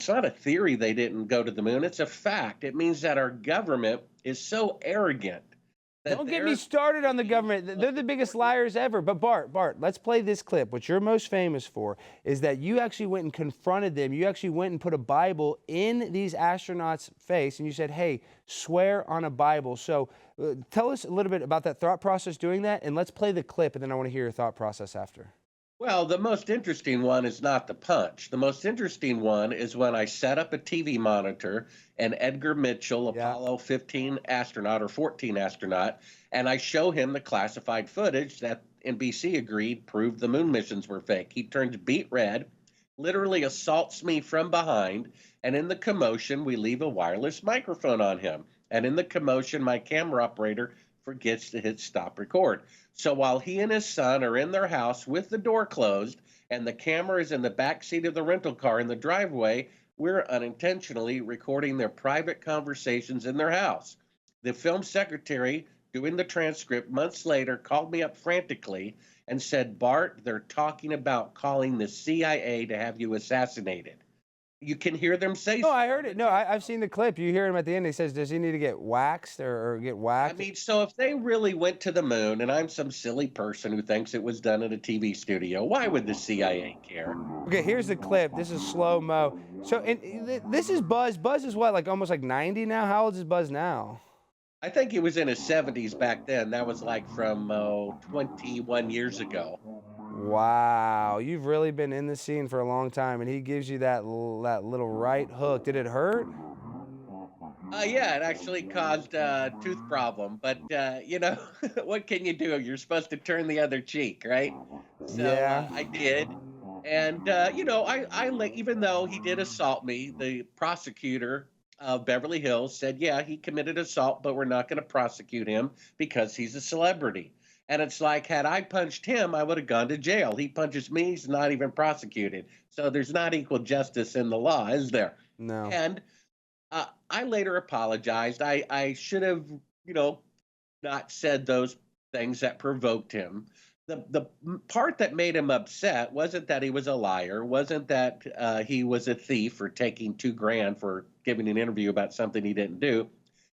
not a theory they didn't go to the moon. It's a fact. It means that our government is so arrogant that Don't get me started on the government. They're the biggest liars ever. But Bart, let's play this clip. What you're most famous for is that you actually went and confronted them. You actually went and put a Bible in these astronauts' face, and you said, hey, swear on a Bible. So tell us a little bit about that thought process doing that, and let's play the clip, and then I want to hear your thought process after. Well, the most interesting one is not the punch. The most interesting one is when I set up a TV monitor and Edgar Mitchell, Apollo 15 astronaut or 14 astronaut, and I show him the classified footage that NBC agreed proved the moon missions were fake. He turns beet red, literally assaults me from behind, and in the commotion, we leave a wireless microphone on him. And in the commotion, my camera operator forgets to hit stop record. So while he and his son are in their house with the door closed and the camera is in the back seat of the rental car in the driveway, we're unintentionally recording their private conversations in their house. The film secretary doing the transcript months later called me up frantically and said, Bart, they're talking about calling the CIA to have you assassinated. You can hear them say. No, I heard it. No, I've seen the clip. You hear him at the end. He says, does he need to get waxed or get whacked? I mean, so if they really went to the moon, and I'm some silly person who thinks it was done in a TV studio, why would the CIA care? Okay, here's the clip. This is slow-mo. So this is Buzz. Buzz is what, like almost like 90 now? How old is Buzz now? I think he was in his 70s back then. That was like from 21 years ago. Wow, you've really been in the scene for a long time, and he gives you that little right hook. Did it hurt? Yeah, it actually caused a tooth problem, but you know, what can you do? You're supposed to turn the other cheek, right? So yeah. I did, and you know, even though he did assault me, the prosecutor of Beverly Hills said, yeah, he committed assault, but we're not going to prosecute him because he's a celebrity. And it's like, had I punched him, I would have gone to jail. He punches me, he's not even prosecuted. So there's not equal justice in the law, is there? No. And I later apologized. I should have, you know, not said those things that provoked him. The part that made him upset wasn't that he was a liar, wasn't that he was a thief for taking $2,000 for giving an interview about something he didn't do,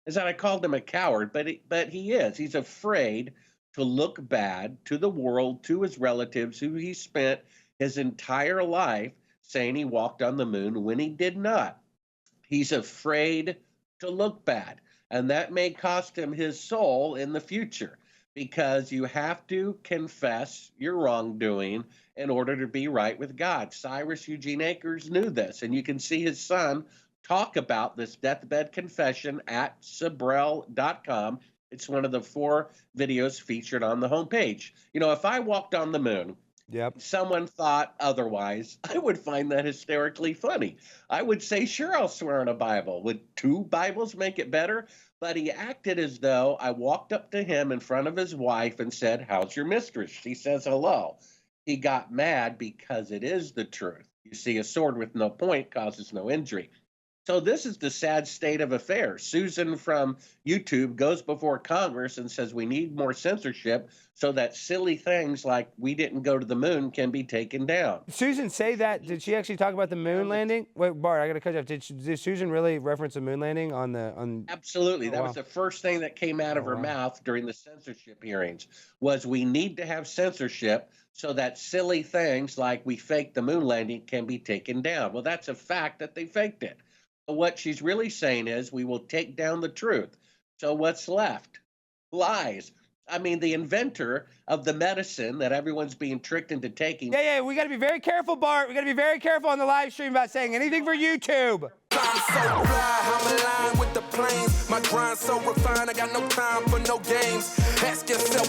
is that I called him a coward, but he is. He's afraid to look bad to the world, to his relatives, who he spent his entire life saying he walked on the moon when he did not. He's afraid to look bad, and that may cost him his soul in the future, because you have to confess your wrongdoing in order to be right with God. Cyrus Eugene Akers knew this, and you can see his son talk about this deathbed confession at Sibrel.com. It's one of the 4 videos featured on the homepage. You know, if I walked on the moon, someone thought otherwise, I would find that hysterically funny. I would say, sure, I'll swear on a Bible. Would 2 Bibles make it better? But he acted as though I walked up to him in front of his wife and said, how's your mistress? She says hello. He got mad because it is the truth. You see, a sword with no point causes no injury. So this is the sad state of affairs. Susan from YouTube goes before Congress and says we need more censorship so that silly things like we didn't go to the moon can be taken down. Did Susan say that? Did she actually talk about the moon landing? Wait, Bart, I got to cut you off. Did Susan really reference the moon landing on? Absolutely. That was the first thing that came out of her mouth during the censorship hearings, was we need to have censorship so that silly things like we faked the moon landing can be taken down. Well, that's a fact that they faked it. What she's really saying is we will take down the truth. So what's left? Lies. I mean, the inventor of the medicine that everyone's being tricked into taking. Yeah, we got to be very careful, Bart. We got to be very careful on the live stream about saying anything for YouTube. I'm so fly, I'm aligned with the planes. My grind so refined, I got no time for no games. Ask yourself.